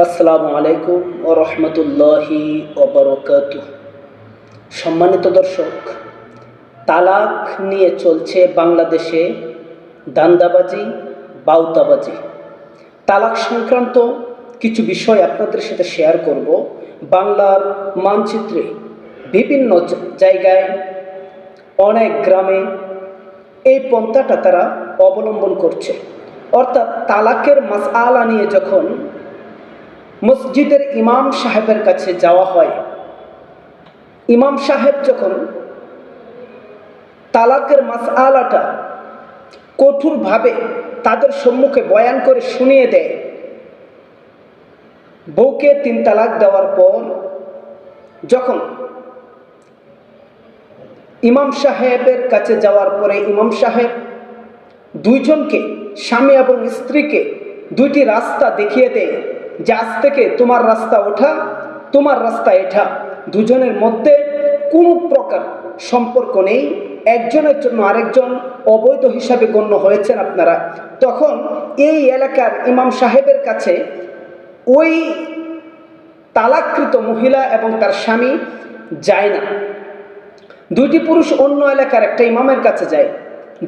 আসসালামু আলাইকুম ও রহমতুল্লাহি ওবরকাতুহ। সম্মানিত দর্শক, তালাক নিয়ে চলছে বাংলাদেশে দান্দাবাজি, বাউতাবাজি। তালাক সংক্রান্ত কিছু বিষয় আপনাদের সাথে শেয়ার করব। বাংলার মানচিত্রে বিভিন্ন জায়গায়, অনেক গ্রামে এই পন্থাটা তারা অবলম্বন করছে। অর্থাৎ তালাকের মাসআলা নিয়ে যখন মসজিদের ইমাম সাহেবের কাছে যাওয়া হয়, ইমাম সাহেব যখন তালাকের মাসআলাটা কঠোরভাবে তাদের সম্মুখে বয়ান করে শুনিয়ে দেয়, বউকে 3 তালাক দেওয়ার পর যখন ইমাম সাহেবের কাছে যাওয়ার পরে ইমাম সাহেব দুইজনকে, স্বামী এবং স্ত্রীকে, 2টি রাস্তা দেখিয়ে দেয় যে আজ থেকে তোমার রাস্তা ওঠা, তোমার রাস্তা এটা। দুজনের মধ্যে কোনো প্রকার সম্পর্ক নেই, একজনের জন্য আরেকজন অবৈধ হিসাবে গণ্য হয়েছেন আপনারা। তখন এই এলাকার ইমাম সাহেবের কাছে ওই তালাককৃত মহিলা এবং তার স্বামী যায় না। 2টি পুরুষ অন্য এলাকার একটা ইমামের কাছে যায়,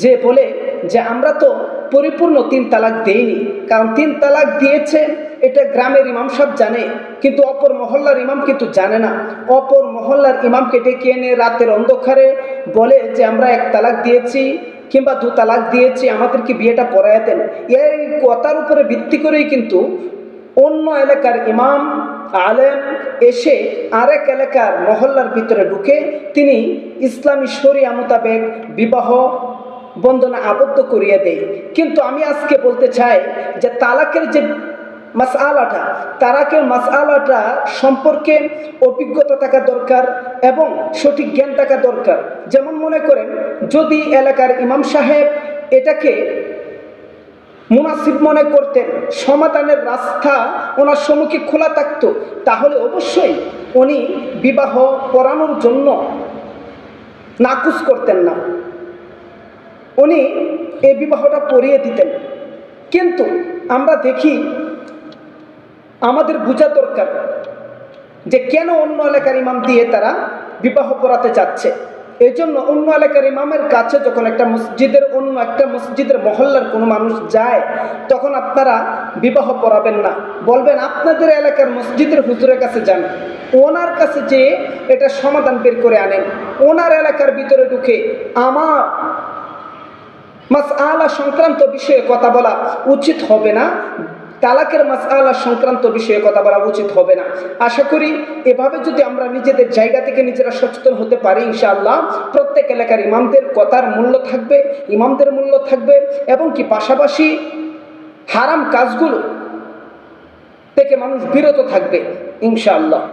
যে বলে যে আমরা তো পরিপূর্ণ 3 তালাক দেইনি, কারণ 3 তালাক দিয়েছে এটা গ্রামের ইমাম সাহেব জানে, কিন্তু অপর মহল্লার ইমাম কিন্তু জানে না। অপর মহল্লার ইমামকে ডেকে এনে রাতের অন্ধকারে বলে যে আমরা 1 তালাক দিয়েছি কিংবা 2 তালাক দিয়েছি, আমাদেরকে বিয়েটা পড়ায় দেন। এই কথার উপরে ভিত্তি করেই কিন্তু অন্য এলাকার ইমাম আলেম এসে আরেক এলাকার মহল্লার ভিতরে ঢুকে তিনি ইসলামী শরিয়া মোতাবেক বিবাহ বন্ধনে আবদ্ধ করিয়ে দেয়। কিন্তু আমি আজকে বলতে চাই যে তালাকের যে মাসআলাটা, তালাকের মাসআলাটা সম্পর্কে অভিজ্ঞতা থাকা দরকার এবং সঠিক জ্ঞান থাকা দরকার। যেমন মনে করেন, যদি এলাকার ইমাম সাহেব এটাকে মুনাসিব মনে করতেন, সমাধানের রাস্তা ওনার সম্মুখে খোলা থাকতো, তাহলে অবশ্যই উনি বিবাহ পড়ানোর জন্য নাকুচ করতেন না, উনি এই বিবাহটা পড়িয়ে দিতেন। কিন্তু আমরা দেখি, আমাদের বোঝা দরকার যে কেন অন্য এলাকার ইমাম দিয়ে তারা বিবাহ পড়াতে চাচ্ছে। এই জন্য অন্য এলাকার ইমামের কাছে যখন একটা মসজিদের অন্য একটা মসজিদের মহল্লার কোনো মানুষ যায়, তখন আপনারা বিবাহ পড়াবেন না, বলবেন আপনাদের এলাকার মসজিদের হুজুরের কাছে যান, ওনার কাছে যেয়ে এটা সমাধান বের করে আনেন। ওনার এলাকার ভিতরে ঢুকে আমার মাসআলা সংক্রান্ত বিষয়ে কথা বলা উচিত হবে না, তালাকের মাসআলা সংক্রান্ত বিষয়ে কথা বলা উচিত হবে না। আশা করি এভাবে যদি আমরা নিজেদের জায়গা থেকে নিজেরা সচেতন হতে পারি, ইনশাআল্লাহ প্রত্যেক এলাকার ইমামদের কথার মূল্য থাকবে, ইমামদের মূল্য থাকবে, এবং কি পাশাপাশি হারাম কাজগুলো থেকে মানুষ বিরত থাকবে ইনশাআল্লাহ।